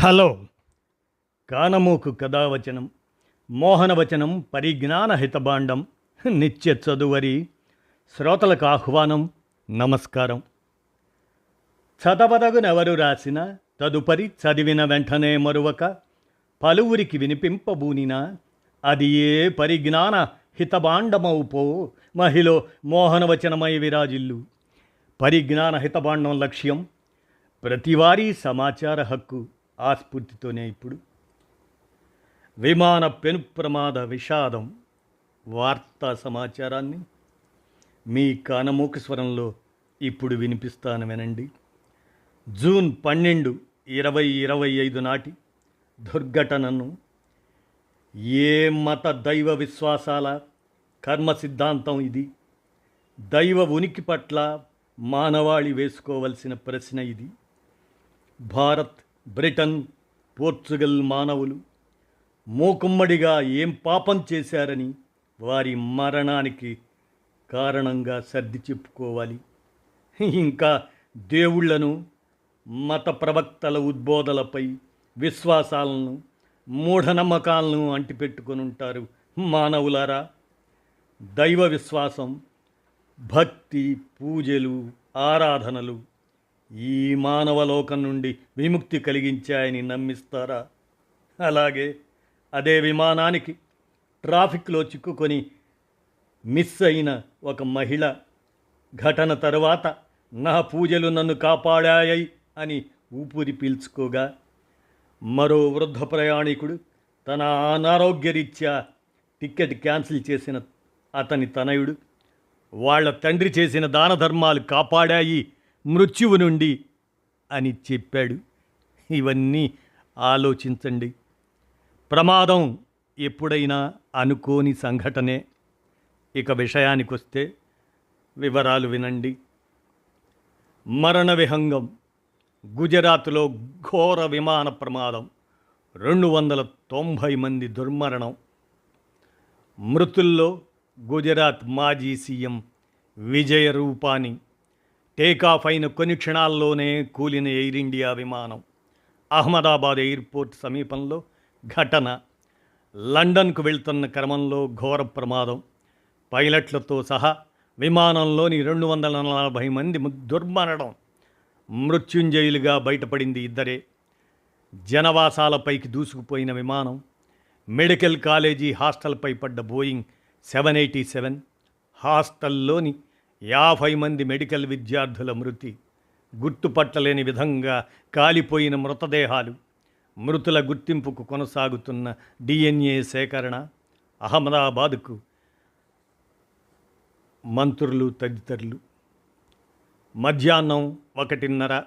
Hello. కానమోకు కథావచనం మోహనవచనం పరిజ్ఞాన హితబాండం నిత్య చదువరి శ్రోతలకు ఆహ్వానం. నమస్కారం. చదవదగునెవరు రాసిన తదుపరి చదివిన వెంటనే మరువక పలువురికి వినిపింపబూనినా అది ఏ పరిజ్ఞాన హితబాండమవుపో మహిళ మోహనవచనమై విరాజిల్లు. పరిజ్ఞాన హితబాండం లక్ష్యం ప్రతివారీ సమాచార హక్కు. ఆ స్ఫూర్తితోనే ఇప్పుడు విమాన పెను ప్రమాద విషాదం వార్తా సమాచారాన్ని మీ కానమోకు స్వరంలో ఇప్పుడు వినిపిస్తాను, వినండి. జూన్ 12, 2025 నాటి దుర్ఘటనను ఏ మత దైవ విశ్వాసాల కర్మ సిద్ధాంతం ఇది? దైవ ఉనికి పట్ల మానవాళి వేసుకోవలసిన ప్రశ్న ఇది. భారత్, బ్రిటన్, పోర్చుగల్ మానవులు మూకుమ్మడిగా ఏం పాపం చేశారని వారి మరణానికి కారణంగా సర్ది చెప్పుకోవాలి. ఇంకా దేవుళ్లను, మత ప్రవక్తల ఉద్బోధలపై విశ్వాసాలను, మూఢనమ్మకాలను అంటిపెట్టుకొని ఉంటారు మానవులారా. దైవ విశ్వాసం, భక్తి, పూజలు, ఆరాధనలు ఈ మానవలోకం నుండి విముక్తి కలిగించాయని నమ్మిస్తారా? అలాగే అదే విమానానికి ట్రాఫిక్లో చిక్కుకొని మిస్ అయిన ఒక మహిళ ఘటన తరువాత నా పూజలు నన్ను కాపాడాయి అని ఊపిరి పీల్చుకోగా, మరో వృద్ధ ప్రయాణికుడు తన అనారోగ్యరీత్యా టికెట్ క్యాన్సిల్ చేసిన అతని తనయుడు వాళ్ళ తండ్రి చేసిన దాన ధర్మాలు కాపాడాయి మృత్యువు నుండి అని చెప్పాడు. ఇవన్నీ ఆలోచించండి. ప్రమాదం ఎప్పుడైనా అనుకోని సంఘటనే. ఇక విషయానికి వస్తే వివరాలు వినండి. మరణ విహంగం. గుజరాత్లో ఘోర విమాన ప్రమాదం. 290 మంది దుర్మరణం. మృతుల్లో గుజరాత్ మాజీ సీఎం విజయ్ రూపానీ. టేకాఫ్ అయిన కొన్ని క్షణాల్లోనే కూలిన ఎయిర్ ఇండియా విమానం. అహ్మదాబాద్ ఎయిర్పోర్ట్ సమీపంలో ఘటన. లండన్కు వెళ్తున్న క్రమంలో ఘోర ప్రమాదం. పైలట్లతో సహా విమానంలోని 240 మంది దుర్మరణం. మృత్యుంజయులుగా బయటపడింది ఇద్దరే. జనవాసాలపైకి దూసుకుపోయిన విమానం. మెడికల్ కాలేజీ హాస్టల్పై పడ్డ బోయింగ్ 787. హాస్టల్లోని 50 మంది మెడికల్ విద్యార్థుల మృతి. గుర్తుపట్టలేని విధంగా కాలిపోయిన మృతదేహాలు. మృతుల గుర్తింపుకు కొనసాగుతున్న DNA సేకరణ. అహ్మదాబాద్కు మంత్రులు తదితరులు. మధ్యాహ్నం 1:30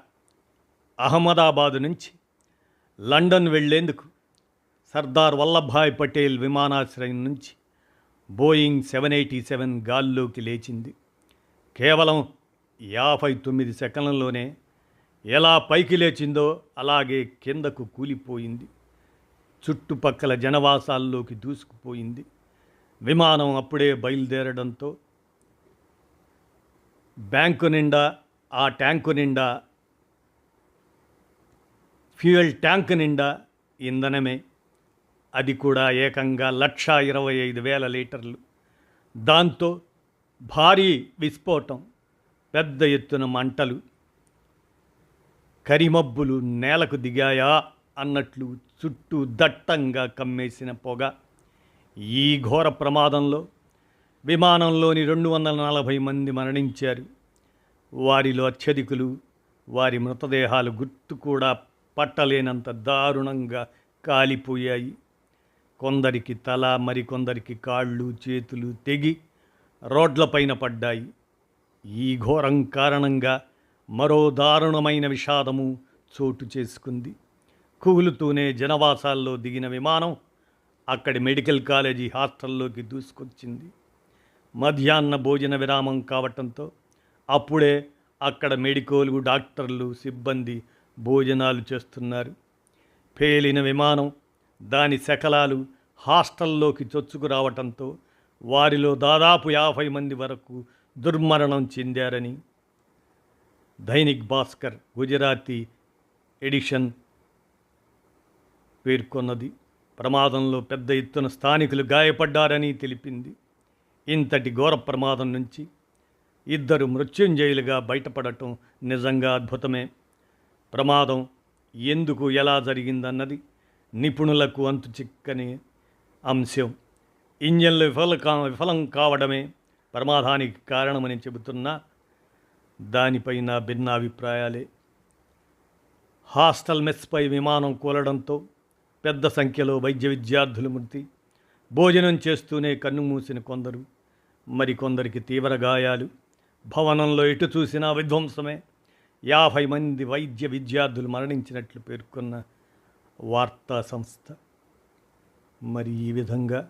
అహ్మదాబాదు నుంచి లండన్ వెళ్లేందుకు సర్దార్ వల్లభాయ్ పటేల్ విమానాశ్రయం నుంచి బోయింగ్ 787 గాల్లోకి లేచింది. కేవలం 59 సెకన్లలోనే ఎలా పైకి లేచిందో అలాగే కిందకు కూలిపోయింది. చుట్టుపక్కల జనవాసాల్లోకి దూసుకుపోయింది. విమానం అప్పుడే బయలుదేరడంతో ఫ్యూయల్ ట్యాంకు నిండా ఇంధనమే. అది కూడా ఏకంగా 1,25,000 లీటర్లు. దాంతో భారీ విస్ఫోటం, పెద్ద ఎత్తున మంటలు, కరిమబ్బులు నేలకు దిగాయా అన్నట్లు చుట్టూ దట్టంగా కమ్మేసిన పొగ. ఈ ఘోర ప్రమాదంలో విమానంలోని 240 మంది మరణించారు. వారిలో అత్యధికులు. వారి మృతదేహాలు గుర్తు కూడా పట్టలేనంత దారుణంగా కాలిపోయాయి. కొందరికి తల, మరికొందరికి కాళ్ళు, చేతులు తెగి రోడ్లపైన పడ్డాయి. ఈ ఘోరం కారణంగా మరో దారుణమైన విషాదము చోటు చేసుకుంది. కూలుతూనే జనవాసాల్లో దిగిన విమానం అక్కడి మెడికల్ కాలేజీ హాస్టల్లోకి దూసుకొచ్చింది. మధ్యాహ్న భోజన విరామం కావటంతో అప్పుడే అక్కడ మెడికోలు, డాక్టర్లు, సిబ్బంది భోజనాలు చేస్తున్నారు. పేలిన విమానం, దాని శకలాలు హాస్టల్లోకి చొచ్చుకురావటంతో వారిలో దాదాపు 50 మంది వరకు దుర్మరణం చెందారని దైనిక్ భాస్కర్ గుజరాతీ ఎడిషన్ పేర్కొన్నది. ప్రమాదంలో పెద్ద ఎత్తున స్థానికులు గాయపడ్డారని తెలిపింది. ఇంతటి ఘోర ప్రమాదం నుంచి ఇద్దరు మృత్యుంజయులుగా బయటపడటం నిజంగా అద్భుతమే. ప్రమాదం ఎందుకు ఎలా జరిగిందన్నది నిపుణులకు అంతు చిక్కని అంశం. ఇంజన్లు విఫలం కావడమే ప్రమాదానికి కారణమని చెబుతున్నా దానిపైన భిన్నాభిప్రాయాలే. హాస్టల్ మెస్పై విమానం కూలడంతో పెద్ద సంఖ్యలో వైద్య విద్యార్థులు మృతి. భోజనం చేస్తూనే కన్నుమూసిన కొందరు, మరికొందరికి తీవ్ర గాయాలు. భవనంలో ఎటు చూసినా విధ్వంసమే. 50 మంది వైద్య విద్యార్థులు మరణించినట్లు పేర్కొన్న వార్తా సంస్థ. మరి ఈ విధంగా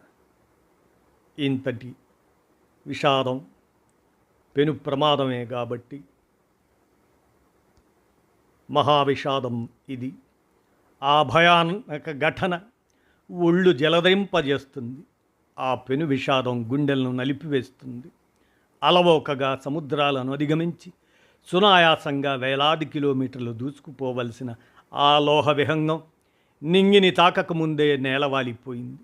ఇంతటి విషాదం పెను ప్రమాదమే కాబట్టి మహావిషాదం ఇది. ఆ భయానక ఘటన ఒళ్ళు జలదరింపజేస్తుంది. ఆ పెను విషాదం గుండెలను నలిపివేస్తుంది. అలవోకగా సముద్రాలను అధిగమించి సునాయాసంగా వేలాది కిలోమీటర్లు దూసుకుపోవలసిన ఆ లోహ విహంగం నింగిని తాకకముందే నేలవాలిపోయింది.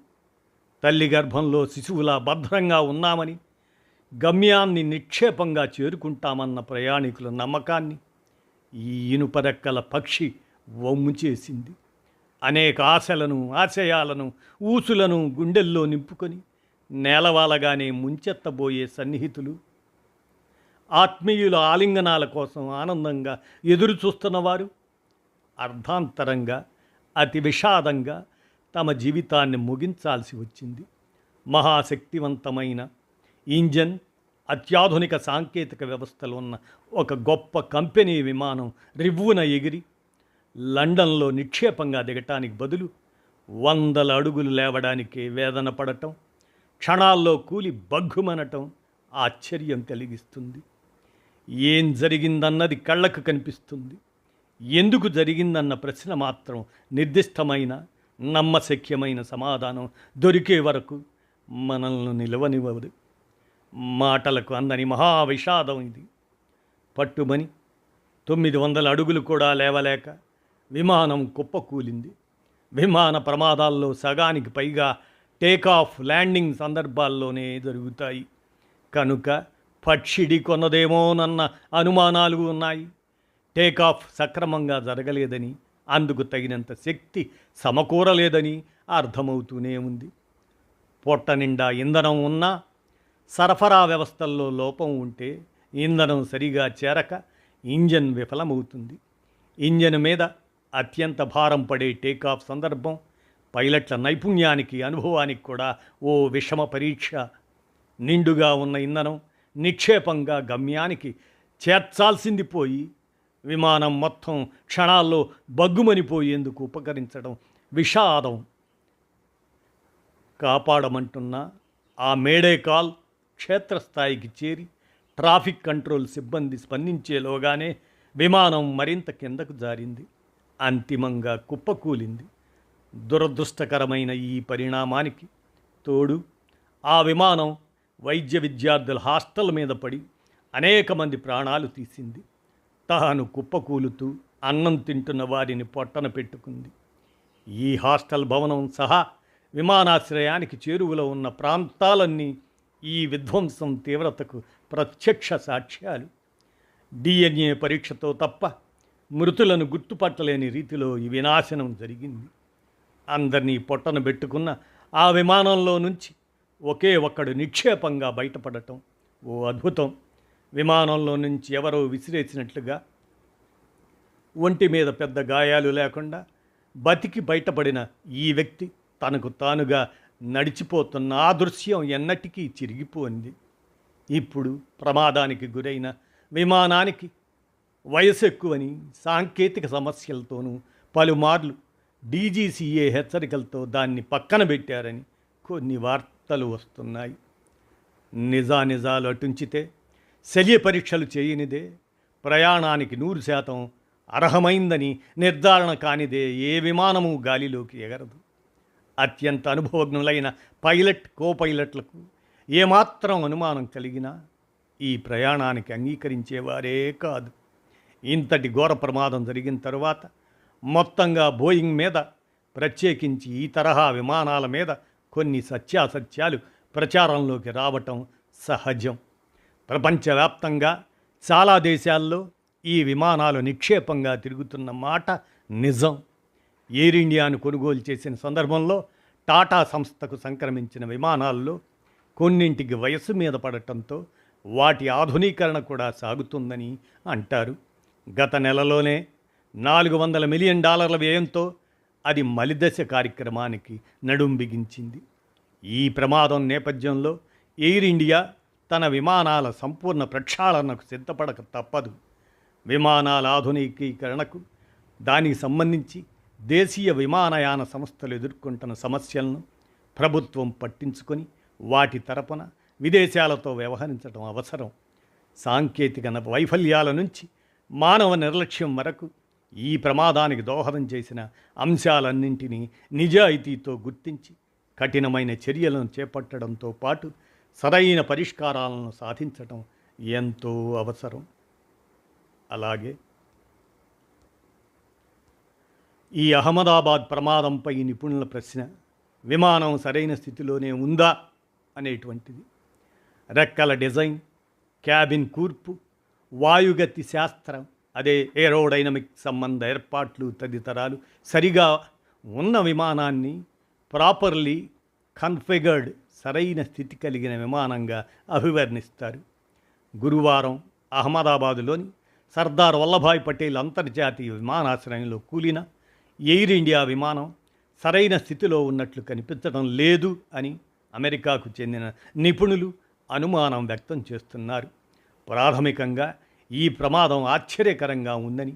తల్లి గర్భంలో శిశువులా భద్రంగా ఉన్నామని, గమ్యాన్ని నిక్షేపంగా చేరుకుంటామన్న ప్రయాణికుల నమ్మకాన్ని ఈ ఇనుపరెక్కల పక్షి వమ్ము చేసింది. అనేక ఆశలను, ఆశయాలను, ఊసులను గుండెల్లో నింపుకొని నేలవాలగానే ముంచెత్తబోయే సన్నిహితులు, ఆత్మీయుల ఆలింగనాల కోసం ఆనందంగా ఎదురు చూస్తున్నవారు అర్ధాంతరంగా, అతి విషాదంగా తమ జీవితాన్ని ముగించాల్సి వచ్చింది. మహాశక్తివంతమైన ఇంజన్, అత్యాధునిక సాంకేతిక వ్యవస్థలు ఉన్న ఒక గొప్ప కంపెనీ విమానం రివ్వున ఎగిరి లండన్లో నిక్షేపంగా దిగటానికి బదులు 100 అడుగులు లేవడానికే వేదన పడటం, క్షణాల్లో కూలి బగ్గుమనటం ఆశ్చర్యం కలిగిస్తుంది. ఏం జరిగిందన్నది కళ్ళకు కనిపిస్తుంది. ఎందుకు జరిగిందన్న ప్రశ్న మాత్రం నిర్దిష్టమైన, నమ్మశక్యమైన సమాధానం దొరికే వరకు మనల్ని నిలవనివ్వదు. మాటలకు అందని మహావిషాదం ఇది. పట్టుమని 900 అడుగులు కూడా లేవలేక విమానం కుప్పకూలింది. విమాన ప్రమాదాల్లో సగానికి పైగా టేకాఫ్, ల్యాండింగ్ సందర్భాల్లోనే జరుగుతాయి. కనుక పక్షిడి కొన్నదేమోనన్న అనుమానాలు ఉన్నాయి. టేకాఫ్ సక్రమంగా జరగలేదని, అందుకు తగినంత శక్తి సమకూరలేదని అర్థమవుతూనే ఉంది. పొట్ట నిండా ఇంధనం ఉన్నా సరఫరా వ్యవస్థల్లో లోపం ఉంటే ఇంధనం సరిగా చేరక ఇంజన్ విఫలమవుతుంది. ఇంజన్ మీద అత్యంత భారం పడే టేకాఫ్ సందర్భం పైలట్ల నైపుణ్యానికి, అనుభవానికి కూడా ఓ విషమ పరీక్ష. నిండుగా ఉన్న ఇంధనం నిక్షేపంగా గమ్యానికి చేర్చాల్సింది పోయి విమానం మొత్తం క్షణాల్లో బగ్గుమనిపోయేందుకు ఉపకరించడం విషాదం. కాపాడమంటున్న ఆ మేడే కాల్ క్షేత్రస్థాయికి చేరి ట్రాఫిక్ కంట్రోల్ సిబ్బంది స్పందించేలోగానే విమానం మరింత కిందకు జారింది. అంతిమంగా కుప్పకూలింది. దురదృష్టకరమైన ఈ పరిణామానికి తోడు ఆ విమానం వైద్య విద్యార్థుల హాస్టల్ మీద పడి అనేక మంది ప్రాణాలు తీసింది. తాను కుప్పకూలుతూ అన్నం తింటున్న వారిని పొట్టన పెట్టుకుంది. ఈ హాస్టల్ భవనం సహా విమానాశ్రయానికి చేరువలో ఉన్న ప్రాంతాలన్నీ ఈ విధ్వంసం తీవ్రతకు ప్రత్యక్ష సాక్ష్యాలు. DNA పరీక్షతో తప్ప మృతులను గుర్తుపట్టలేని రీతిలో ఈ వినాశనం జరిగింది. అందరినీ పొట్టన పెట్టుకున్న ఆ విమానంలో నుంచి ఒకే ఒక్కడు నిక్షేపంగా బయటపడటం ఓ అద్భుతం. విమానంలో నుంచి ఎవరో విసిరేసినట్లుగా ఒంటి మీద పెద్ద గాయాలు లేకుండా బతికి బయటపడిన ఈ వ్యక్తి తనకు తానుగా నడిచిపోతున్న ఆ దృశ్యం ఎన్నటికీ చిరిగిపోయింది. ఇప్పుడు ప్రమాదానికి గురైన విమానానికి వయసు ఎక్కువని, సాంకేతిక సమస్యలతోనూ పలుమార్లు DGCA హెచ్చరికలతో దాన్ని పక్కన పెట్టారని కొన్ని వార్తలు వస్తున్నాయి. నిజాలు అటుంచితే శల్య పరీక్షలు చేయనిదే, ప్రయాణానికి 100% అర్హమైందని నిర్ధారణ కానిదే ఏ విమానము గాలిలోకి ఎగరదు. అత్యంత అనుభవజ్ఞులైన పైలట్, కోపైలట్లకు ఏమాత్రం అనుమానం కలిగినా ఈ ప్రయాణానికి అంగీకరించేవారే కాదు. ఇంతటి ఘోర ప్రమాదం జరిగిన తరువాత మొత్తంగా బోయింగ్ మీద ప్రత్యేకించి ఈ తరహా విమానాల మీద కొన్ని సత్యాసత్యాలు ప్రచారంలోకి రావటం సహజం. ప్రపంచవ్యాప్తంగా చాలా దేశాల్లో ఈ విమానాలు నిక్షేపంగా తిరుగుతున్న మాట నిజం. ఎయిర్ ఇండియాను కొనుగోలు చేసిన సందర్భంలో టాటా సంస్థకు సంక్రమించిన విమానాల్లో కొన్నింటికి వయస్సు మీద పడటంతో వాటి ఆధునీకరణ కూడా సాగుతుందని అంటారు. గత నెలలోనే $400 మిలియన్ వ్యయంతో అది మలిదశ కార్యక్రమానికి నడుం బిగించింది. ఈ ప్రమాదం నేపథ్యంలో ఎయిర్ ఇండియా తన విమానాల సంపూర్ణ ప్రక్షాళనకు సిద్ధపడక తప్పదు. విమానాల ఆధునికీకరణకు దానికి సంబంధించి దేశీయ విమానయాన సంస్థలు ఎదుర్కొంటున్న సమస్యలను ప్రభుత్వం పట్టించుకొని వాటి తరపున విదేశాలతో వ్యవహరించడం అవసరం. సాంకేతిక వైఫల్యాల నుంచి మానవ నిర్లక్ష్యం వరకు ఈ ప్రమాదానికి దోహదం చేసిన అంశాలన్నింటినీ నిజాయితీతో గుర్తించి కఠినమైన చర్యలను చేపట్టడంతో పాటు సరైన పరిష్కారాలను సాధించడం ఎంతో అవసరం. అలాగే ఈ అహ్మదాబాద్ ప్రమాదంపై నిపుణుల ప్రశ్న విమానం సరైన స్థితిలోనే ఉందా అనేటువంటిది. రెక్కల డిజైన్, క్యాబిన్ కూర్పు, వాయుగతి శాస్త్రం, అదే ఏరోడైనమిక్ సంబంధ ఏర్పాట్లు తదితరాలు సరిగా ఉన్న విమానాన్ని ప్రాపర్లీ కన్ఫిగర్డ్ సరైన స్థితి కలిగిన విమానంగా అభివర్ణిస్తారు. గురువారం అహ్మదాబాదులోని సర్దార్ వల్లభాయ్ పటేల్ అంతర్జాతీయ విమానాశ్రయంలో కూలిన ఎయిర్ ఇండియా విమానం సరైన స్థితిలో ఉన్నట్లు కనిపించడం లేదు అని అమెరికాకు చెందిన నిపుణులు అనుమానం వ్యక్తం చేస్తున్నారు. ప్రాథమికంగా ఈ ప్రమాదం ఆశ్చర్యకరంగా ఉందని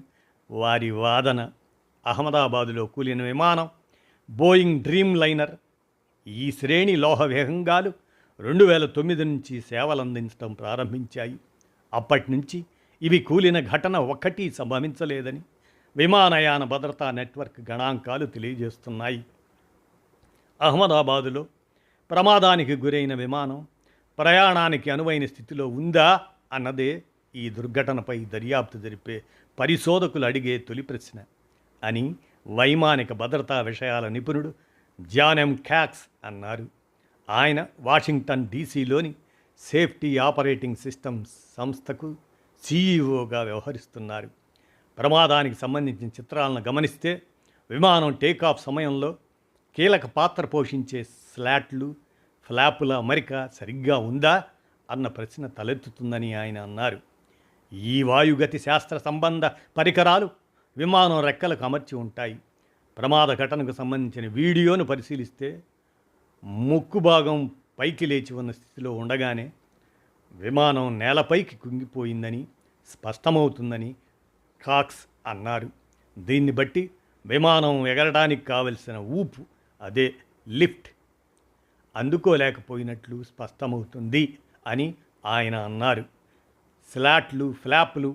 వారి వాదన. అహ్మదాబాదులో కూలిన విమానం బోయింగ్ డ్రీమ్ లైనర్. ఈ శ్రేణి లోహ విహంగాలు 2009 నుంచి సేవలందించడం ప్రారంభించాయి. అప్పటి నుంచి ఇవి కూలిన ఘటన ఒక్కటి సంభవించలేదని విమానయాన భద్రతా నెట్వర్క్ గణాంకాలు తెలియజేస్తున్నాయి. అహ్మదాబాదులో ప్రమాదానికి గురైన విమానం ప్రయాణానికి అనువైన స్థితిలో ఉందా అన్నదే ఈ దుర్ఘటనపై దర్యాప్తు జరిపే పరిశోధకులు అడిగే తొలి ప్రశ్న అని వైమానిక భద్రతా విషయాల నిపుణుడు జాన్ ఎం క్యాక్స్ అన్నారు. ఆయన వాషింగ్టన్ డీసీలోని సేఫ్టీ ఆపరేటింగ్ సిస్టమ్స్ సంస్థకు సీఈఓగా వ్యవహరిస్తున్నారు. ప్రమాదానికి సంబంధించిన చిత్రాలను గమనిస్తే విమానం టేకాఫ్ సమయంలో కీలక పాత్ర పోషించే స్లాట్లు, ఫ్లాపుల అమరిక సరిగ్గా ఉందా అన్న ప్రశ్న తలెత్తుతుందని ఆయన అన్నారు. ఈ వాయుగతి శాస్త్ర సంబంధ పరికరాలు విమానం రెక్కలకు అమర్చి ఉంటాయి. ప్రమాద ఘటనకు సంబంధించిన వీడియోను పరిశీలిస్తే ముక్కు భాగం పైకి లేచి ఉన్న స్థితిలో ఉండగానే విమానం నేలపైకి కుంగిపోయిందని స్పష్టమవుతుందని కాక్స్ అన్నారు. దీన్ని బట్టి విమానం ఎగరడానికి కావలసిన ఊపు, అదే లిఫ్ట్, అందుకోలేకపోయినట్లు స్పష్టమవుతుంది అని ఆయన అన్నారు. స్లాట్లు, ఫ్లాపులు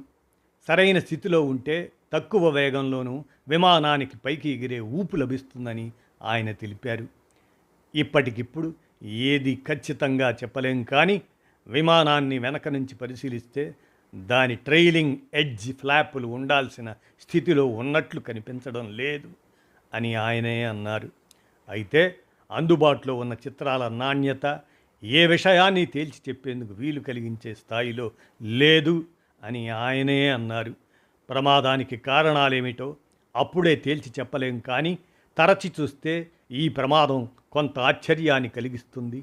సరైన స్థితిలో ఉంటే తక్కువ వేగంలోనూ విమానానికి పైకి ఎగిరే ఊపు లభిస్తుందని ఆయన తెలిపారు. ఇప్పటికిప్పుడు ఏది ఖచ్చితంగా చెప్పలేం, కానీ విమానాన్ని వెనక నుంచి పరిశీలిస్తే దాని ట్రైలింగ్ ఎడ్జ్ ఫ్లాపులు ఉండాల్సిన స్థితిలో ఉన్నట్లు కనిపించడం లేదు అని ఆయనే అన్నారు. అయితే అందుబాటులో ఉన్న చిత్రాల నాణ్యత ఏ విషయాన్ని తేల్చి చెప్పేందుకు వీలు కలిగించే స్థాయిలో లేదు అని ఆయనే అన్నారు. ప్రమాదానికి కారణాలేమిటో అప్పుడే తేల్చి చెప్పలేం, కానీ తరచి చూస్తే ఈ ప్రమాదం కొంత ఆశ్చర్యాన్ని కలిగిస్తుంది.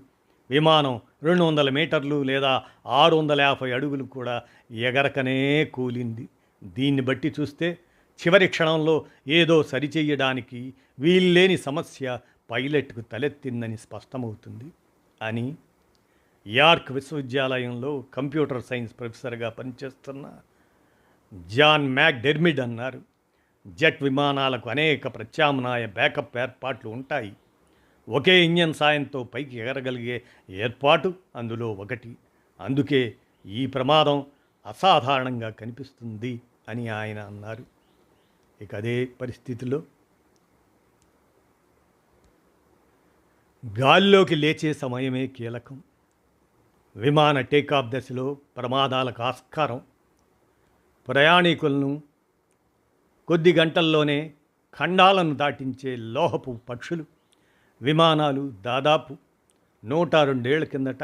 విమానం 200 మీటర్లు లేదా 650 అడుగులు కూడా ఎగరకనే కూలింది. దీన్ని బట్టి చూస్తే చివరి క్షణంలో ఏదో సరిచెయ్యడానికి వీల్లేని సమస్య పైలట్కు తలెత్తిందని స్పష్టమవుతుంది అని యార్క్ విశ్వవిద్యాలయంలో కంప్యూటర్ సైన్స్ ప్రొఫెసర్గా పనిచేస్తున్న జాన్ మ్యాక్డెర్మిడ్ అన్నారు. జెట్ విమానాలకు అనేక ప్రత్యామ్నాయ బ్యాకప్ ఏర్పాట్లు ఉంటాయి. ఒకే ఇంజన్ సాయంతో పైకి ఎగరగలిగే ఏర్పాటు అందులో ఒకటి. అందుకే ఈ ప్రమాదం అసాధారణంగా కనిపిస్తుంది అని ఆయన అన్నారు. ఇక అదే పరిస్థితిలో గాల్లోకి లేచే సమయమే కీలకం. విమాన టేకాఫ్ దశలో ప్రమాదాలకు ఆస్కారం. ప్రయాణికులను కొద్ది గంటల్లోనే ఖండాలను దాటించే లోహపు పక్షులు విమానాలు దాదాపు 102 కిందట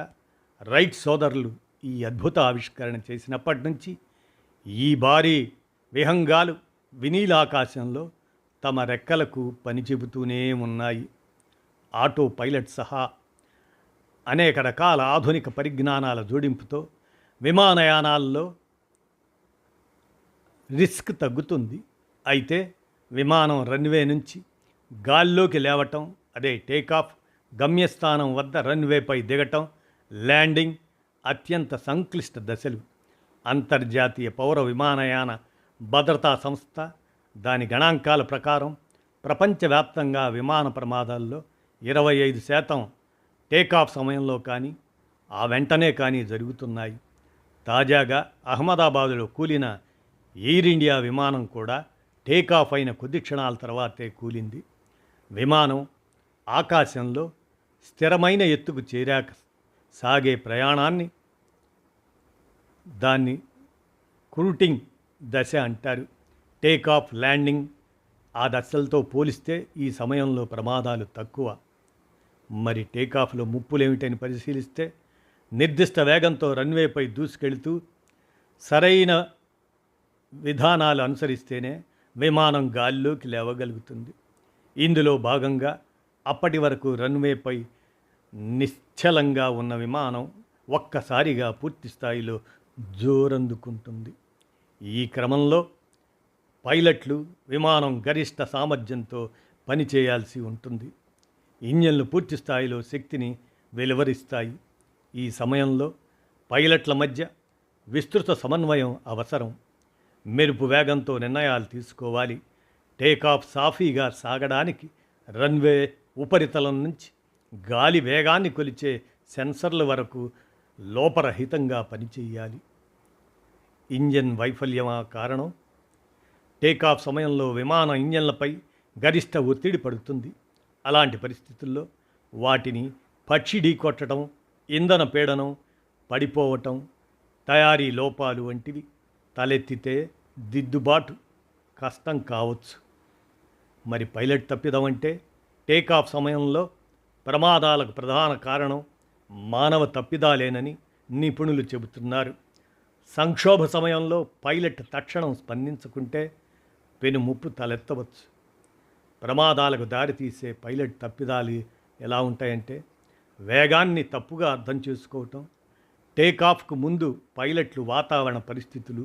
రైట్ సోదరులు ఈ అద్భుత ఆవిష్కరణ చేసినప్పటి నుంచి ఈ భారీ విహంగాలు వినీలాకాశంలో తమ రెక్కలకు పని చెబుతూనే ఉన్నాయి. ఆటో పైలట్ సహా అనేక రకాల ఆధునిక పరిజ్ఞానాల జోడింపుతో విమానయానాల్లో రిస్క్ తగ్గుతుంది. అయితే విమానం రన్వే నుంచి గాల్లోకి లేవటం, అదే టేకాఫ్, గమ్యస్థానం వద్ద రన్వేపై దిగటం, ల్యాండింగ్ అత్యంత సంక్లిష్ట దశలు. అంతర్జాతీయ పౌర విమానయాన భద్రతా సంస్థ దాని గణాంకాల ప్రకారం ప్రపంచవ్యాప్తంగా విమాన ప్రమాదాల్లో 25% టేకాఫ్ సమయంలో కానీ ఆ వెంటనే కానీ జరుగుతున్నాయి. తాజాగా అహ్మదాబాదులో కూలిన ఎయిర్ ఇండియా విమానం కూడా టేకాఫ్ అయిన కొద్ది క్షణాల తర్వాతే కూలింది. విమానం ఆకాశంలో స్థిరమైన ఎత్తుకు చేరాక సాగే ప్రయాణాన్ని దాన్ని క్రూటింగ్ దశ అంటారు. టేకాఫ్, ల్యాండింగ్ ఆ దశలతో పోలిస్తే ఈ సమయంలో ప్రమాదాలు తక్కువ. మరి టేకాఫ్లో ముప్పులేమిటని పరిశీలిస్తే నిర్దిష్ట వేగంతో రన్వేపై దూసుకెళ్తూ సరైన విధానాలు అనుసరిస్తేనే విమానం గాల్లోకి లేవగలుగుతుంది. ఇందులో భాగంగా అప్పటి వరకు రన్వేపై నిశ్చలంగా ఉన్న విమానం ఒక్కసారిగా పూర్తి స్థాయిలో జోరందుకుంటుంది. ఈ క్రమంలో పైలట్లు విమానం గరిష్ట సామర్థ్యంతో పనిచేయాల్సి ఉంటుంది. ఇంజన్లు పూర్తి స్థాయిలో శక్తిని వెలువరిస్తాయి. ఈ సమయంలో పైలట్ల మధ్య విస్తృత సమన్వయం అవసరం. మెరుపు వేగంతో నిర్ణయాలు తీసుకోవాలి. టేకాఫ్ సాఫీగా సాగడానికి రన్వే ఉపరితలం నుంచి గాలి వేగాన్ని కొలిచే సెన్సర్ల వరకు లోపరహితంగా పనిచేయాలి. ఇంజన్ వైఫల్యమా కారణం? టేకాఫ్ సమయంలో విమాన ఇంజన్లపై గరిష్ట ఒత్తిడి పడుతుంది. అలాంటి పరిస్థితుల్లో వాటిని పక్షి ఢీకొట్టడం, ఇంధన పీడనం, పడిపోవటం, తయారీ లోపాలు వంటివి తలెత్తితే దిద్దుబాటు కష్టం కావచ్చు. మరి పైలట్ తప్పిదం అంటే టేకాఫ్ సమయంలో ప్రమాదాలకు ప్రధాన కారణం మానవ తప్పిదాలేనని నిపుణులు చెబుతున్నారు. సంక్షోభ సమయంలో పైలట్ తక్షణం స్పందించకుంటే పెను ముప్పు తలెత్తవచ్చు. ప్రమాదాలకు దారితీసే పైలట్ తప్పిదాలు ఎలా ఉంటాయంటే వేగాన్ని తప్పుగా అర్థం చేసుకోవటం, టేకాఫ్కు ముందు పైలట్లు వాతావరణ పరిస్థితులు,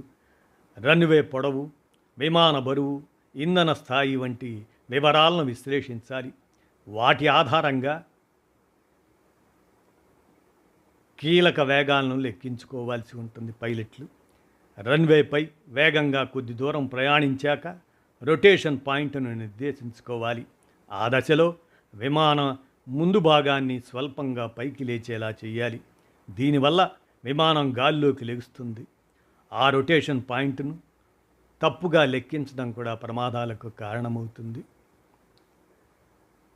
రన్వే పొడవు, విమాన బరువు, ఇంధన స్థాయి వంటి వివరాలను విశ్లేషించాలి. వాటి ఆధారంగా కీలక వేగాలను లెక్కించుకోవాల్సి ఉంటుంది. పైలట్లు రన్వేపై వేగంగా కొద్ది దూరం ప్రయాణించాక రొటేషన్ పాయింట్ను నిర్దేశించుకోవాలి. ఆ దశలో విమాన ముందు భాగాన్ని స్వల్పంగా పైకి లేచేలా చేయాలి. దీనివల్ల విమానం గాల్లోకి లెగుస్తుంది. ఆ రొటేషన్ పాయింట్ను తప్పుగా లెక్కించడం కూడా ప్రమాదాలకు కారణమవుతుంది.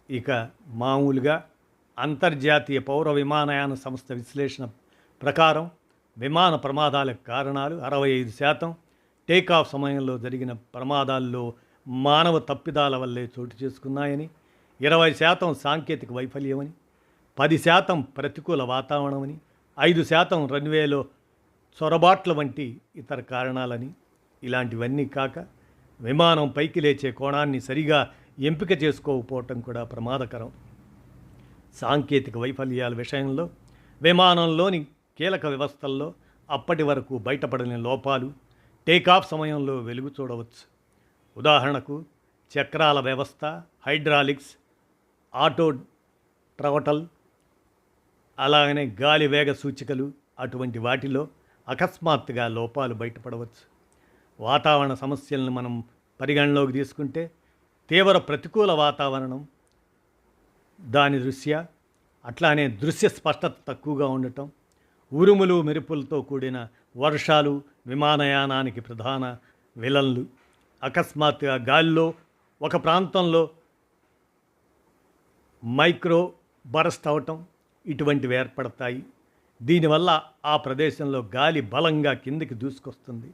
ఇక మామూలుగా అంతర్జాతీయ పౌర విమానయాన సంస్థ విశ్లేషణ ప్రకారం విమాన ప్రమాదాలకు కారణాలు 65% టేకాఫ్ సమయంలో జరిగిన ప్రమాదాల్లో మానవ తప్పిదాల వల్లే చోటు చేసుకున్నాయని, 20% సాంకేతిక వైఫల్యమని, 10% ప్రతికూల వాతావరణమని, 5% రన్వేలో చొరబాట్ల వంటి ఇతర కారణాలని, ఇలాంటివన్నీ కాక విమానం పైకి లేచే కోణాన్ని సరిగా ఎంపిక చేసుకోకపోవటం కూడా ప్రమాదకరం. సాంకేతిక వైఫల్యాల విషయంలో విమానంలోని కీలక వ్యవస్థల్లో అప్పటి వరకు బయటపడని లోపాలు టేకాఫ్ సమయంలో వెలుగు చూడవచ్చు. ఉదాహరణకు చక్రాల వ్యవస్థ, హైడ్రాలిక్స్, ఆటో ట్రవటల్, అలాగనే గాలి వేగ సూచికలు, అటువంటి వాటిలో అకస్మాత్తుగా లోపాలు బయటపడవచ్చు. వాతావరణ సమస్యలను మనం పరిగణలోకి తీసుకుంటే తీవ్ర ప్రతికూల వాతావరణం, దాని దృశ్య, అట్లానే దృశ్య స్పష్టత తక్కువగా ఉండటం, ఉరుములు మెరుపులతో కూడిన వర్షాలు విమానయానానికి ప్రధాన విలన్లు. అకస్మాత్తుగా గాలిలో ఒక ప్రాంతంలో మైక్రో బరస్ట్ అవటం, ఇటువంటివి ఏర్పడతాయి. దీనివల్ల ఆ ప్రదేశంలో గాలి బలంగా కిందికి దూసుకొస్తుంది.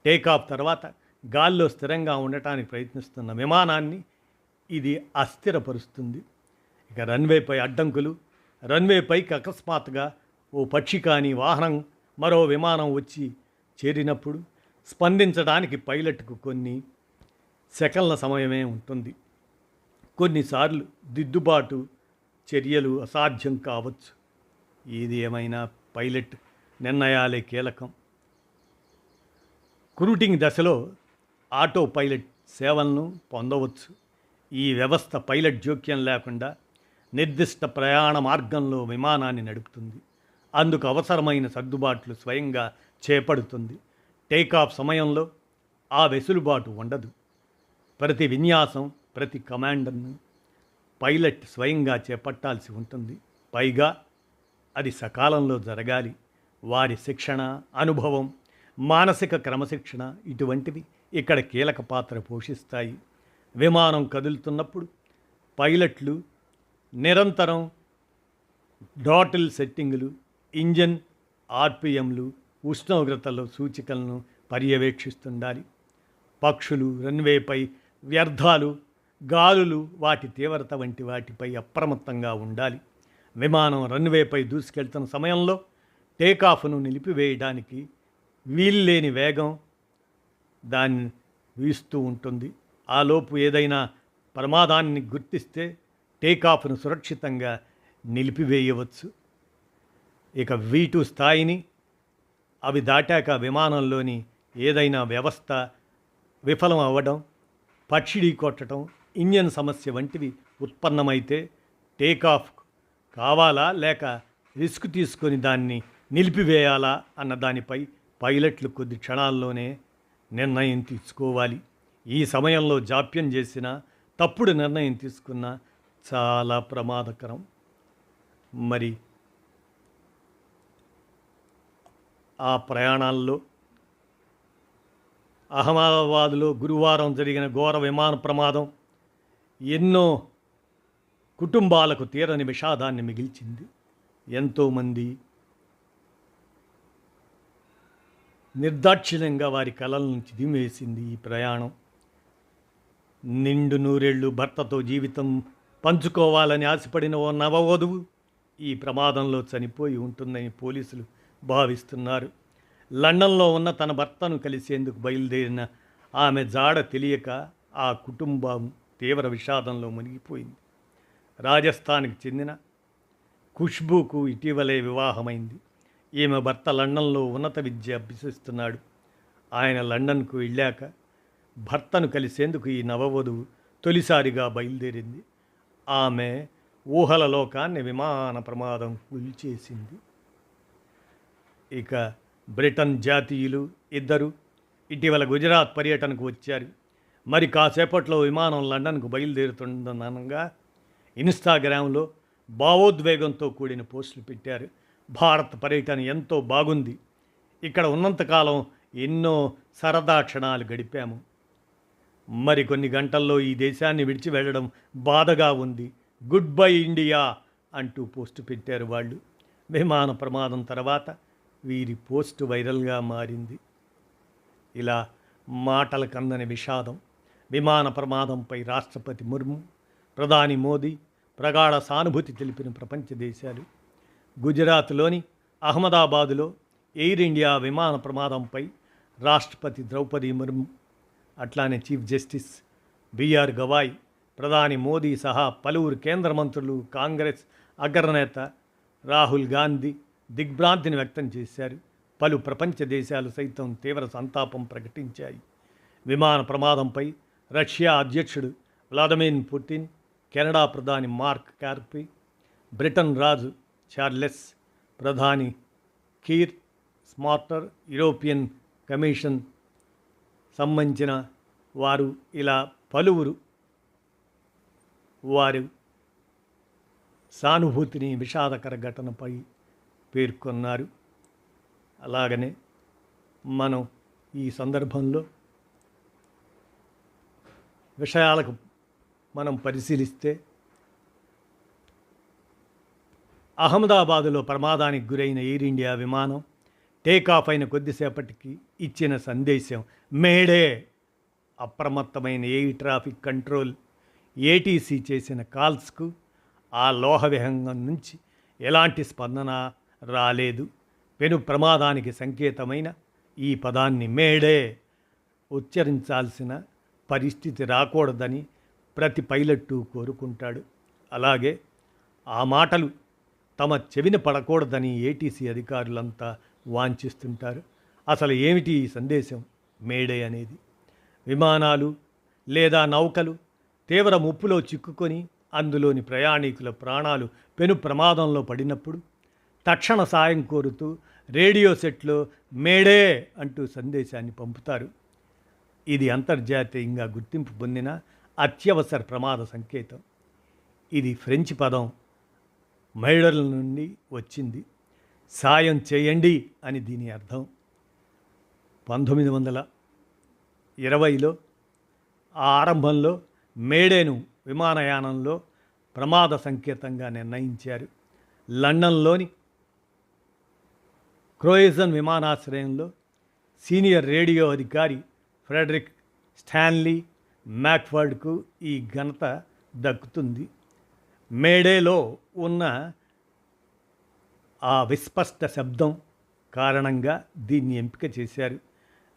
టేకాఫ్ తర్వాత గాల్లో స్థిరంగా ఉండటానికి ప్రయత్నిస్తున్న విమానాన్ని ఇది అస్థిరపరుస్తుంది. ఇక రన్వేపై అడ్డంకులు. రన్వేపైకి అకస్మాత్తుగా ఓ పక్షి కానీ వాహనం మరో విమానం వచ్చి చేరినప్పుడు స్పందించడానికి పైలట్కు కొన్ని సెకన్ల సమయమే ఉంటుంది. కొన్నిసార్లు దిద్దుబాటు చర్యలు అసాధ్యం కావచ్చు. ఏది ఏమైనా పైలట్ నిర్ణయాలే కీలకం. క్రూటింగ్ దశలో ఆటో పైలట్ సేవలను పొందవచ్చు. ఈ వ్యవస్థ పైలట్ జోక్యం లేకుండా నిర్దిష్ట ప్రయాణ మార్గంలో విమానాన్ని నడుపుతుంది. అందుకు అవసరమైన సర్దుబాట్లు స్వయంగా చేపడుతుంది. టేకాఫ్ సమయంలో ఆ వెసులుబాటు ఉండదు. ప్రతి విన్యాసం, ప్రతి కమాండర్ను పైలట్ స్వయంగా చేపట్టాల్సి ఉంటుంది. పైగా అది సకాలంలో జరగాలి. వారి శిక్షణ, అనుభవం, మానసిక క్రమశిక్షణ ఇటువంటివి ఇక్కడ కీలక పాత్ర పోషిస్తాయి. విమానం కదులుతున్నప్పుడు పైలట్లు నిరంతరం థ్రాటిల్ సెట్టింగులు, ఇంజన్ ఆర్పిఎంలు, ఉష్ణోగ్రతల సూచికలను పర్యవేక్షిస్తుండాలి. పక్షులు, రన్వేపై వ్యర్థాలు, గాలులు, వాటి తీవ్రత వంటి వాటిపై అప్రమత్తంగా ఉండాలి. విమానం రన్వేపై దూసుకెళ్తున్న సమయంలో టేకాఫ్ను నిలిపివేయడానికి వీల్లేని వేగం దాన్ని వీస్తూ ఉంటుంది. ఆలోపు ఏదైనా ప్రమాదాన్ని గుర్తిస్తే టేకాఫ్ను సురక్షితంగా నిలిపివేయవచ్చు. ఇక V2 స్థాయిని అవి దాటాక విమానంలోని ఏదైనా వ్యవస్థ విఫలం అవ్వడం, పక్షి కొట్టడం, ఇంజన్ సమస్య వంటివి ఉత్పన్నమైతే టేకాఫ్ కావాలా లేక రిస్క్ తీసుకొని దాన్ని నిలిపివేయాలా అన్న దానిపై పైలట్లు కొద్ది క్షణాల్లోనే నిర్ణయం తీసుకోవాలి. ఈ సమయంలో జాప్యం చేసిన, తప్పుడు నిర్ణయం తీసుకున్న చాలా ప్రమాదకరం. మరి ఆ ప్రయాణాల్లో అహ్మదాబాద్లో గురువారం జరిగిన ఘోర విమాన ప్రమాదం ఎన్నో కుటుంబాలకు తీరని విషాదాన్ని మిగిల్చింది. ఎంతోమంది నిర్దాక్షిణ్యంగా వారి కలల నుంచి దిమివేసింది ఈ ప్రయాణం. నిండు నూరేళ్లు భర్తతో జీవితం పంచుకోవాలని ఆశపడిన ఓ నవవధువు ఈ ప్రమాదంలో చనిపోయి ఉంటుందని పోలీసులు భావిస్తున్నారు. లండన్లో ఉన్న తన భర్తను కలిసేందుకు బయలుదేరిన ఆమె జాడ తెలియక ఆ కుటుంబం తీవ్ర విషాదంలో మునిగిపోయింది. రాజస్థాన్కి చెందిన ఖుష్బూకు ఇటీవలే వివాహమైంది. ఈమె భర్త లండన్లో ఉన్నత విద్య అభ్యసిస్తున్నాడు. ఆయన లండన్కు వెళ్ళాక భర్తను కలిసేందుకు ఈ నవవధువు తొలిసారిగా బయలుదేరింది. ఆమె ఊహల లోకాన్ని విమాన ప్రమాదం కూల్చేసింది. ఇక బ్రిటన్ జాతీయులు ఇద్దరు ఇటీవల గుజరాత్ పర్యటనకు వచ్చారు. మరి కాసేపట్లో విమానం లండన్కు బయలుదేరుతుందనగా ఇన్స్టాగ్రామ్లో భావోద్వేగంతో కూడిన పోస్టులు పెట్టారు. భారత్ పర్యటన ఎంతో బాగుంది. ఇక్కడ ఉన్నంతకాలం ఎన్నో సరదా క్షణాలు గడిపాము. మరికొన్ని గంటల్లో ఈ దేశాన్ని విడిచి వెళ్ళడం బాధగా ఉంది. గుడ్ బై ఇండియా అంటూ పోస్టు పెట్టారు వాళ్ళు. విమాన ప్రమాదం తర్వాత వీరి పోస్టు వైరల్గా మారింది. ఇలా మాటల కందని విషాదం. విమాన ప్రమాదంపై రాష్ట్రపతి ముర్ము, ప్రధాని మోదీ ప్రగాఢ సానుభూతి తెలిపిన ప్రపంచ దేశాలు. గుజరాత్లోని అహ్మదాబాదులో ఎయిర్ ఇండియా విమాన ప్రమాదంపై రాష్ట్రపతి ద్రౌపది ముర్ము, అట్లానే చీఫ్ జస్టిస్ బిఆర్ గవాయ్, ప్రధాని మోదీ సహా పలువురు కేంద్ర మంత్రులు, కాంగ్రెస్ అగ్రనేత రాహుల్ గాంధీ దిగ్భ్రాంతిని వ్యక్తం చేశారు. పలు ప్రపంచ దేశాలు సైతం తీవ్ర సంతాపం ప్రకటించాయి. విమాన ప్రమాదంపై రష్యా అధ్యక్షుడు వ్లాదిమిర్ పుటిన్, కెనడా ప్రధాని మార్క్ కార్పీ, బ్రిటన్ రాజు చార్లెస్, ప్రధాని కీర్ స్మార్టర్, యూరోపియన్ కమిషన్ సంబంధించిన వారు ఇలా పలువురు వారు సానుభూతిని విషాదకర ఘటనపై పేర్కొన్నారు. అలాగనే మనం ఈ సందర్భంలో విషయాలకు మనం పరిశీలిస్తే అహ్మదాబాదులో ప్రమాదానికి గురైన ఎయిర్ ఇండియా విమానం టేకాఫ్ అయిన కొద్దిసేపటికి ఇచ్చిన సందేశం మేడే. అప్రమత్తమైన ఎయిర్ ట్రాఫిక్ కంట్రోల్ ఏటీసీ చేసిన కాల్స్కు ఆ లోహ విహంగం నుంచి ఎలాంటి స్పందన రాలేదు. పెను ప్రమాదానికి సంకేతమైన ఈ పదాన్ని మేడే ఉచ్చరించాల్సిన పరిస్థితి రాకూడదని ప్రతి పైలట్టు కోరుకుంటాడు. అలాగే ఆ మాటలు తమ చెవిన పడకూడదని ఏటీసీ అధికారులంతా వాంఛిస్తుంటారు. అసలు ఏమిటి ఈ సందేశం మేడే అనేది? విమానాలు లేదా నౌకలు తీవ్ర ముప్పులో చిక్కుకొని అందులోని ప్రయాణికుల ప్రాణాలు పెను ప్రమాదంలో పడినప్పుడు తక్షణ సాయం కోరుతూ రేడియో సెట్లో మేడే అంటూ సందేశాన్ని పంపుతారు. ఇది అంతర్జాతీయంగా గుర్తింపు పొందిన అత్యవసర ప్రమాద సంకేతం. ఇది ఫ్రెంచ్ పదం మైడర్ల నుండి వచ్చింది. సాయం చేయండి అని దీని అర్థం. 1920లో ఆ ఆరంభంలో మేడేను విమానయానంలో ప్రమాద సంకేతంగా నిర్ణయించారు. లండన్లోని క్రోయిజన్ విమానాశ్రయంలో సీనియర్ రేడియో అధికారి ఫ్రెడరిక్ స్టాన్లీ మ్యాక్ఫర్డ్కు ఈ ఘనత దక్కుతుంది. మేడేలో ఉన్న ఆ విస్పష్ట శబ్దం కారణంగా దీన్ని ఎంపిక చేశారు.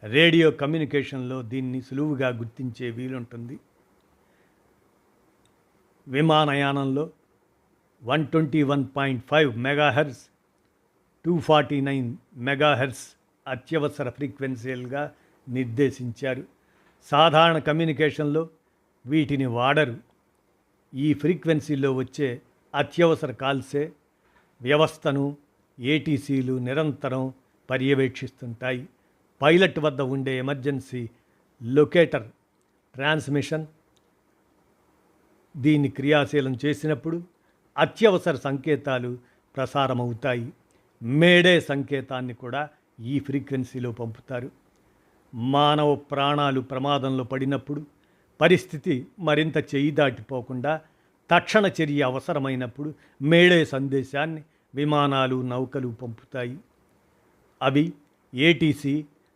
రేడియో కమ్యూనికేషన్లో దీన్ని సులువుగా గుర్తించే వీలుంటుంది. విమానయానంలో 121.5 మెగాహెర్ట్జ్, 249 మెగాహెర్ట్జ్ అత్యవసర ఫ్రీక్వెన్సీలుగా నిర్దేశించారు. సాధారణ కమ్యూనికేషన్లో వీటిని వాడరు. ఈ ఫ్రీక్వెన్సీలో వచ్చే అత్యవసర కాల్సే వ్యవస్థను ఏటీసీలు నిరంతరం పర్యవేక్షిస్తుంటాయి. పైలట్ వద్ద ఉండే ఎమర్జెన్సీ లొకేటర్ ట్రాన్స్మిషన్ దీన్ని క్రియాశీలం చేసినప్పుడు అత్యవసర సంకేతాలు ప్రసారమవుతాయి. మేడే సంకేతాన్ని కూడా ఈ ఫ్రీక్వెన్సీలో పంపుతారు. మానవ ప్రాణాలు ప్రమాదంలో పడినప్పుడు పరిస్థితి మరింత చేయి దాటిపోకుండా తక్షణ చర్య అవసరమైనప్పుడు మేడే సందేశాన్ని విమానాలు నౌకలు పంపుతాయి. అవి ఏటీసీ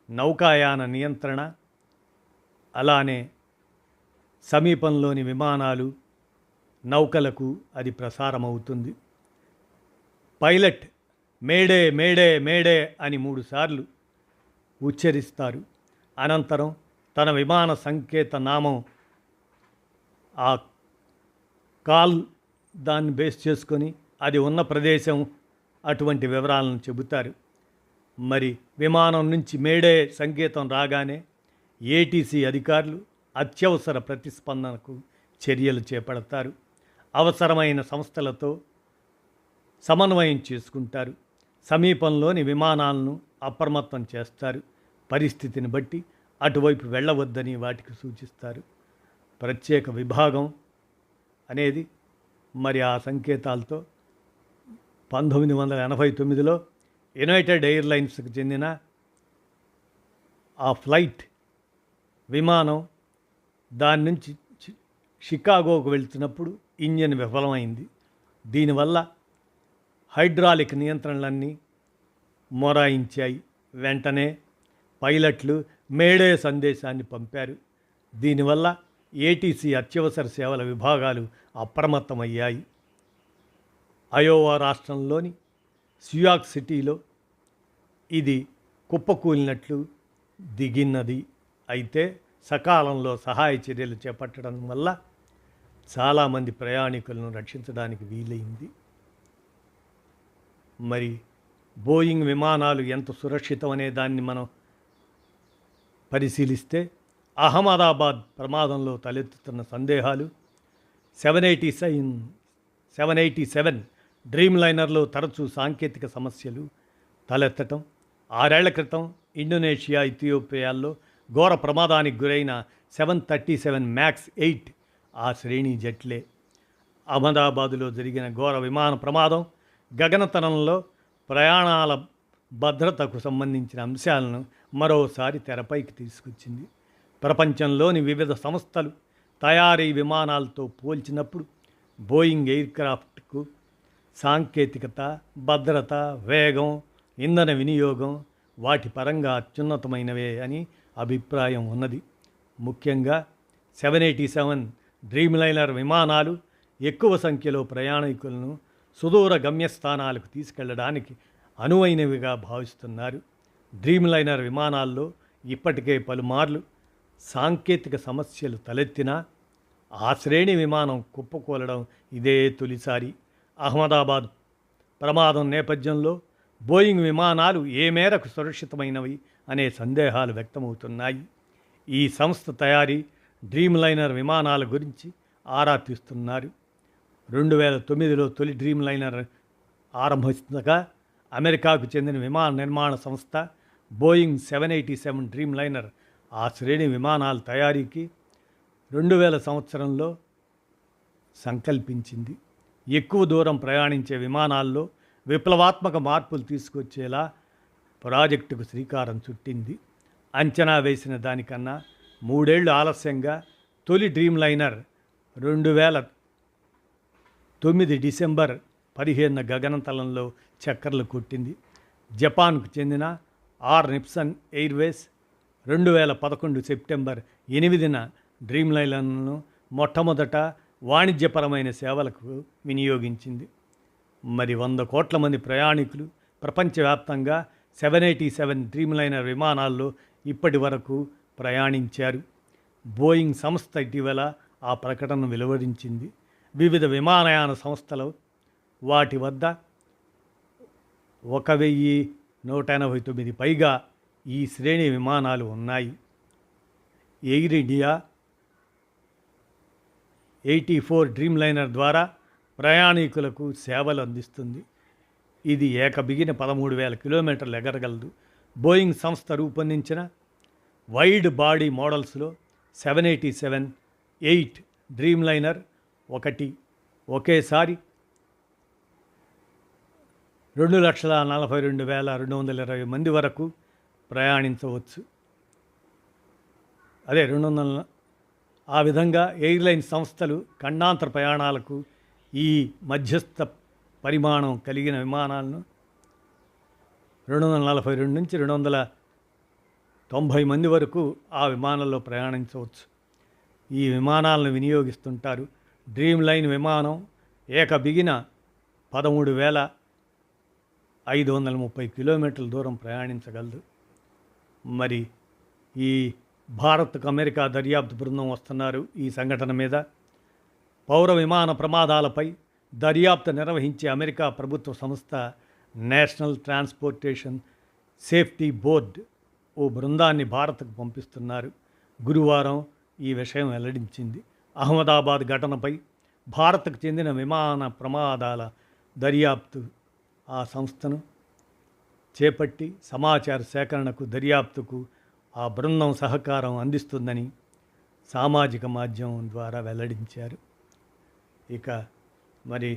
నౌకాయాన నియంత్రణ, అలానే సమీపంలోని విమానాలు నౌకలకు అది ప్రసారమవుతుంది. పైలట్ మేడే మేడే మేడే అని 3 సార్లు ఉచ్చరిస్తారు. అనంతరం తన విమాన సంకేత నామం ఆ కాల్ దాన్ని బేస్ చేసుకొని అది ఉన్న ప్రదేశం అటువంటి వివరాలను చెబుతారు. మరి విమానం నుంచి మేడే సంకేతం రాగానే ఏటీసీ అధికారులు అత్యవసర ప్రతిస్పందనకు చర్యలు చేపడతారు. అవసరమైన సంస్థలతో సమన్వయం చేసుకుంటారు. సమీపంలోని విమానాలను అప్రమత్తం చేస్తారు. పరిస్థితిని బట్టి అటువైపు వెళ్ళవద్దని వాటికి సూచిస్తారు. ప్రత్యేక విభాగం అనేది మరి ఆ సంకేతాలతో 1989లో యునైటెడ్ ఎయిర్లైన్స్కి చెందిన ఆ ఫ్లైట్ విమానం దాని నుంచి షికాగోకు వెళ్తున్నప్పుడు ఇంజిన్ విఫలమైంది. దీనివల్ల హైడ్రాలిక్ నియంత్రణలన్నీ మొరాయించాయి. వెంటనే పైలట్లు మేడే సందేశాన్ని పంపారు. దీనివల్ల ఏటీసీ అత్యవసర సేవల విభాగాలు అప్రమత్తమయ్యాయి. అయోవా రాష్ట్రంలోని సియాక్ సిటీలో ఇది కుప్పకూలినట్లు దిగినది. అయితే సకాలంలో సహాయ చర్యలు చేపట్టడం వల్ల చాలామంది ప్రయాణికులను రక్షించడానికి వీలైంది. మరి బోయింగ్ విమానాలు ఎంత సురక్షితం అనే దాన్ని మనం పరిశీలిస్తే అహ్మదాబాద్ ప్రమాదంలో తలెత్తుతున్న సందేహాలు, 787 డ్రీమ్ లైనర్లో తరచూ సాంకేతిక సమస్యలు తలెత్తటం, 6 ఏళ్ల క్రితం ఇండోనేషియా ఇథియోపియాల్లో ఘోర ప్రమాదానికి గురైన 737 MAX 8 ఆ శ్రేణి జట్లే. అహ్మదాబాదులో జరిగిన ఘోర విమాన ప్రమాదం గగనతలంలో ప్రయాణాల భద్రతకు సంబంధించిన అంశాలను మరోసారి తెరపైకి తీసుకొచ్చింది. ప్రపంచంలోని వివిధ సంస్థలు తయారీ విమానాలతో పోల్చినప్పుడు బోయింగ్ ఎయిర్క్రాఫ్ట్కు సాంకేతికత, భద్రత, వేగం, ఇంధన వినియోగం వాటి పరంగా అత్యున్నతమైనవే అని అభిప్రాయం ఉన్నది. ముఖ్యంగా 787 డ్రీమ్లైనర్ విమానాలు ఎక్కువ సంఖ్యలో ప్రయాణికులను సుదూర గమ్యస్థానాలకు తీసుకెళ్లడానికి అనువైనవిగా భావిస్తున్నారు. డ్రీమ్లైనర్ విమానాల్లో ఇప్పటికే పలుమార్లు సాంకేతిక సమస్యలు తలెత్తినా ఆ శ్రేణి విమానం కుప్పకూలడం ఇదే తొలిసారి. అహ్మదాబాద్ ప్రమాదం నేపథ్యంలో బోయింగ్ విమానాలు ఏ మేరకు సురక్షితమైనవి అనే సందేహాలు వ్యక్తమవుతున్నాయి. ఈ సంస్థ తయారీ డ్రీమ్లైనర్ విమానాల గురించి ఆరా తీస్తున్నారు. 2009లో తొలి డ్రీమ్లైనర్ ఆరంభిస్తుండగా అమెరికాకు చెందిన విమాన నిర్మాణ సంస్థ బోయింగ్ 787 డ్రీమ్లైనర్ ఆ శ్రేణి విమానాల తయారీకి 2000 సంవత్సరంలో సంకల్పించింది. ఎక్కువ దూరం ప్రయాణించే విమానాల్లో విప్లవాత్మక మార్పులు తీసుకొచ్చేలా ప్రాజెక్టుకు శ్రీకారం చుట్టింది. అంచనా వేసిన దానికన్నా 3 ఏళ్లు ఆలస్యంగా తొలి డ్రీమ్లైనర్ 2009 డిసెంబర్ 15న గగనతలంలో చక్కర్లు కొట్టింది. జపాన్కు చెందిన నిప్సన్ ఎయిర్వేస్ 2011 సెప్టెంబర్ 8న డ్రీమ్లైనర్ను మొట్టమొదట వాణిజ్యపరమైన సేవలకు వినియోగించింది. మరి 100 కోట్ల మంది ప్రయాణికులు ప్రపంచవ్యాప్తంగా 787 డ్రీమ్లైనర్ విమానాల్లో ఇప్పటి వరకు ప్రయాణించారు. బోయింగ్ సంస్థ ఇటీవల ఆ ప్రకటనను వెలువరించింది. వివిధ విమానయాన సంస్థలు వాటి వద్ద 1189 పైగా ఈ శ్రేణి విమానాలు ఉన్నాయి. ఎయిర్ ఇండియా 84 డ్రీమ్లైనర్ ద్వారా ప్రయాణికులకు సేవలు అందిస్తుంది. ఇది ఏకబిగిన 13,000 కిలోమీటర్లు ఎగరగలదు. బోయింగ్ సంస్థ రూపొందించిన వైడ్ బాడీ మోడల్స్లో 787-8 డ్రీమ్లైనర్ ఒకేసారి 2,42,220 మంది వరకు ప్రయాణించవచ్చు. అదే 200. ఆ విధంగా ఎయిర్లైన్ సంస్థలు ఖండాంతర ప్రయాణాలకు ఈ మధ్యస్థ పరిమాణం కలిగిన విమానాలను 242 నుంచి 290 మంది వరకు ఆ విమానంలో ప్రయాణించవచ్చు. ఈ విమానాలను వినియోగిస్తుంటారు. డ్రీమ్లైన్ విమానం ఏకబిగిన 13,530 కిలోమీటర్ల దూరం ప్రయాణించగలదు. మరి ఈ భారత్కు అమెరికా దర్యాప్తు బృందం వస్తున్నారు ఈ సంఘటన మీద. పౌర విమాన ప్రమాదాలపై దర్యాప్తు నిర్వహించే అమెరికా ప్రభుత్వ సంస్థ నేషనల్ ట్రాన్స్పోర్టేషన్ సేఫ్టీ బోర్డ్ ఓ బృందాన్ని భారత్కు పంపిస్తున్నారు. గురువారం ఈ విషయం వెల్లడించింది. అహ్మదాబాద్ ఘటనపై భారత్కు చెందిన విమాన ప్రమాదాల దర్యాప్తు ఆ సంస్థను చేపట్టి సమాచార సేకరణకు దర్యాప్తుకు ఆ బృందం సహకారం అందిస్తుందని సామాజిక మాధ్యమం ద్వారా వెల్లడించారు. ఇక మరి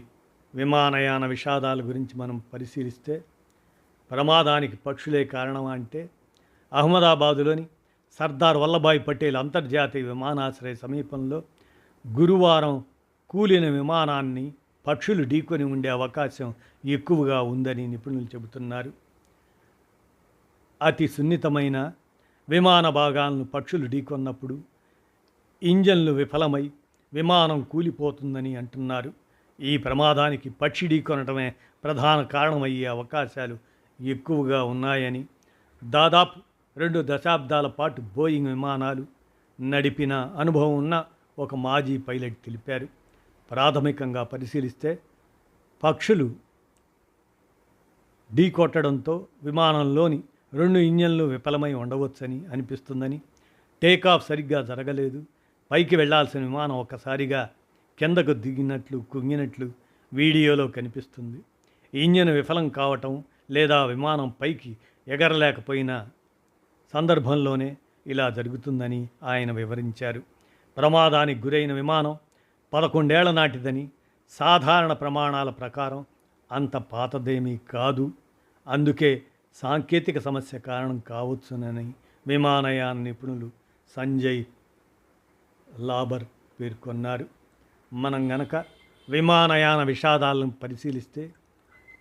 విమానయాన విషాదాల గురించి మనం పరిశీలిస్తే ప్రమాదానికి పక్షులే కారణం అంటే అహ్మదాబాదులోని సర్దార్ వల్లభాయ్ పటేల్ అంతర్జాతీయ విమానాశ్రయ సమీపంలో గురువారం కూలిన విమానాన్ని పక్షులు ఢీకొని ఉండే అవకాశం ఎక్కువగా ఉందని నిపుణులు చెబుతున్నారు. అతి సున్నితమైన విమాన భాగాలను పక్షులు ఢీకొన్నప్పుడు ఇంజన్లు విఫలమై విమానం కూలిపోతుందని అంటున్నారు. ఈ ప్రమాదానికి పక్షి ఢీకొనటమే ప్రధాన కారణమయ్యే అవకాశాలు ఎక్కువగా ఉన్నాయని దాదాపు 2 దశాబ్దాల పాటు బోయింగ్ విమానాలు నడిపిన అనుభవం ఉన్న ఒక మాజీ పైలట్ తెలిపారు. ప్రాథమికంగా పరిశీలిస్తే పక్షులు ఢీకొట్టడంతో విమానంలోని 2 ఇంజన్లు విఫలమై ఉండవచ్చని అనిపిస్తుందని, టేకాఫ్ సరిగ్గా జరగలేదు, పైకి వెళ్లాల్సిన విమానం ఒక్కసారిగా కిందకు దిగినట్లు కుంగినట్లు వీడియోలో కనిపిస్తుంది. ఇంజన్ విఫలం కావటం లేదా విమానం పైకి ఎగరలేకపోయిన సందర్భంలోనే ఇలా జరుగుతుందని ఆయన వివరించారు. ప్రమాదానికి గురైన విమానం 11 ఏళ్ల నాటిదని, సాధారణ ప్రమాణాల ప్రకారం అంత పాతదేమీ కాదు, అందుకే సాంకేతిక సమస్య కారణం కావచ్చునని విమానయాన నిపుణులు సంజయ్ లాబర్ పేర్కొన్నారు. మనం గనక విమానయాన విషాదాలను పరిశీలిస్తే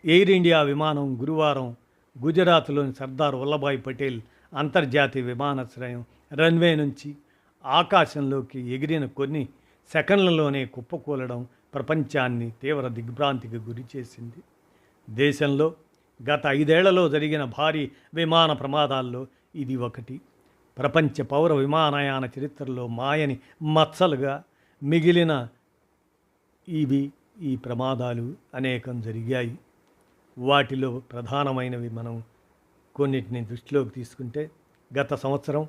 ఎయిర్ ఇండియా విమానం గురువారం గుజరాత్లోని సర్దార్ వల్లభాయ్ పటేల్ అంతర్జాతీయ విమానాశ్రయం రన్వే నుంచి ఆకాశంలోకి ఎగిరిన కొన్ని సెకండ్లలోనే కుప్పకూలడం ప్రపంచాన్ని తీవ్ర దిగ్భ్రాంతికి గురి చేసింది. దేశంలో గత 5 ఏళ్లలో జరిగిన భారీ విమాన ప్రమాదాల్లో ఇది ఒకటి. ప్రపంచ పౌర విమానయాన చరిత్రలో మాయని మచ్చలుగా మిగిలిన ఈ ప్రమాదాలు అనేకం జరిగాయి. వాటిలో ప్రధానమైనవి మనం కొన్నిటిని దృష్టిలోకి తీసుకుంటే, గత సంవత్సరం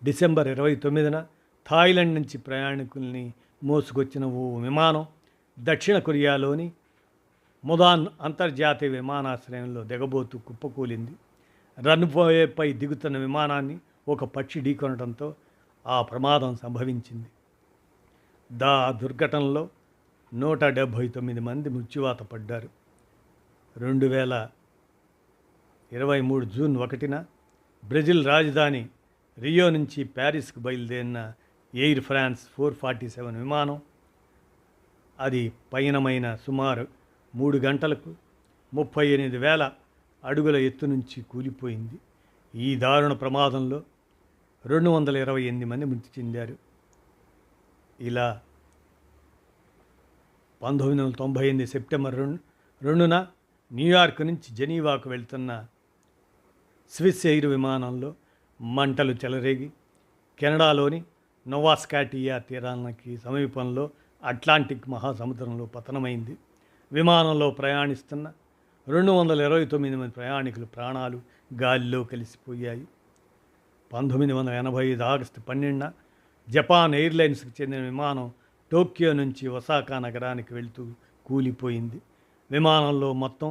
డిసెంబర్ 29న థాయిలాండ్ నుంచి ప్రయాణికుల్ని మోసుకొచ్చిన ఓ విమానం దక్షిణ కొరియాలోని ముదాన్ అంతర్జాతీయ విమానాశ్రయంలో దిగబోతూ కుప్పకూలింది. రన్వేపై దిగుతున్న విమానాన్ని ఒక పక్షి ఢీకొనడంతో ఆ ప్రమాదం సంభవించింది. దుర్ఘటనలో 179 మంది మృత్యువాత పడ్డారు. 2023 జూన్ 1న బ్రెజిల్ రాజధాని రియో నుంచి ప్యారిస్కు బయలుదేరిన ఎయిర్ ఫ్రాన్స్ 447 విమానం అది పయనమైన సుమారు 3 గంటలకు 38,000 అడుగుల ఎత్తు నుంచి కూలిపోయింది. ఈ దారుణ ప్రమాదంలో 228 మంది మృతి చెందారు. ఇలా 1998 సెప్టెంబర్ 2న న్యూయార్క్ నుంచి జెనీవాకు వెళ్తున్న స్విస్ ఎయిర్ విమానంలో మంటలు చెలరేగి కెనడాలోని నోవాస్కాటియా తీరానికి సమీపంలో అట్లాంటిక్ మహాసముద్రంలో పతనమైంది. విమానంలో ప్రయాణిస్తున్న 229 మంది ప్రయాణికుల ప్రాణాలు గాలిలో కలిసిపోయాయి. 1985 ఆగస్టు 12న జపాన్ ఎయిర్లైన్స్కి చెందిన విమానం టోక్యో నుంచి ఒసాకా నగరానికి వెళ్తూ కూలిపోయింది. విమానంలో మొత్తం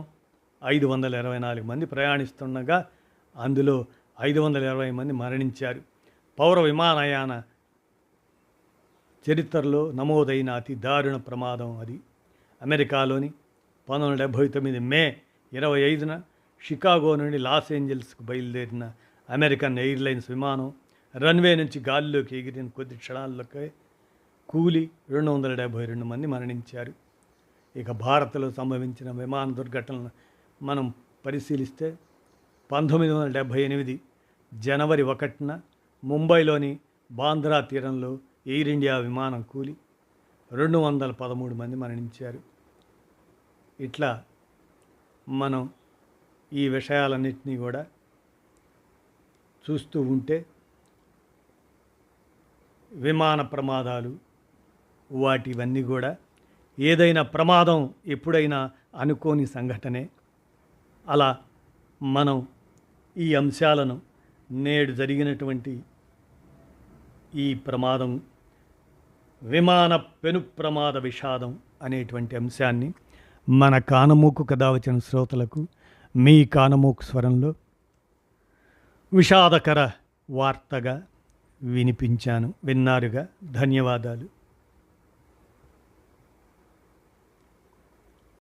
524 మంది ప్రయాణిస్తుండగా అందులో 520 మంది మరణించారు. పౌర విమానయాన చరిత్రలో నమోదైన అతి దారుణ ప్రమాదం అది. అమెరికాలోని 1979 మే 25న షికాగో నుండి లాస్ ఏంజల్స్కు బయలుదేరిన అమెరికన్ ఎయిర్లైన్స్ విమానం రన్వే నుంచి గాలిలోకి ఎగిరిన కొద్ది క్షణాల్లోకే కూలి 272 మంది మరణించారు. ఇక భారత్లో సంభవించిన విమాన దుర్ఘటనలను మనం పరిశీలిస్తే 1978 జనవరి 1న ముంబైలోని బాంద్రా తీరంలో ఎయిర్ ఇండియా విమానం కూలి 213 మంది మరణించారు. ఇట్లా మనం ఈ విషయాలన్నింటినీ కూడా చూస్తూ ఉంటే విమాన ప్రమాదాలు వాటివన్నీ కూడా ఏదైనా ప్రమాదం ఎప్పుడైనా అనుకోని సంఘటనే. అలా మనం ఈ అంశాలను నేడు జరిగినటువంటి ఈ ప్రమాదం విమాన పెను ప్రమాద విషాదం అనేటువంటి అంశాన్ని మన కానమూకు కథ వచ్చిన శ్రోతలకు మీ కానమూకు స్వరంలో విషాదకర వార్తగా వినిపించాను. విన్నారుగా. ధన్యవాదాలు.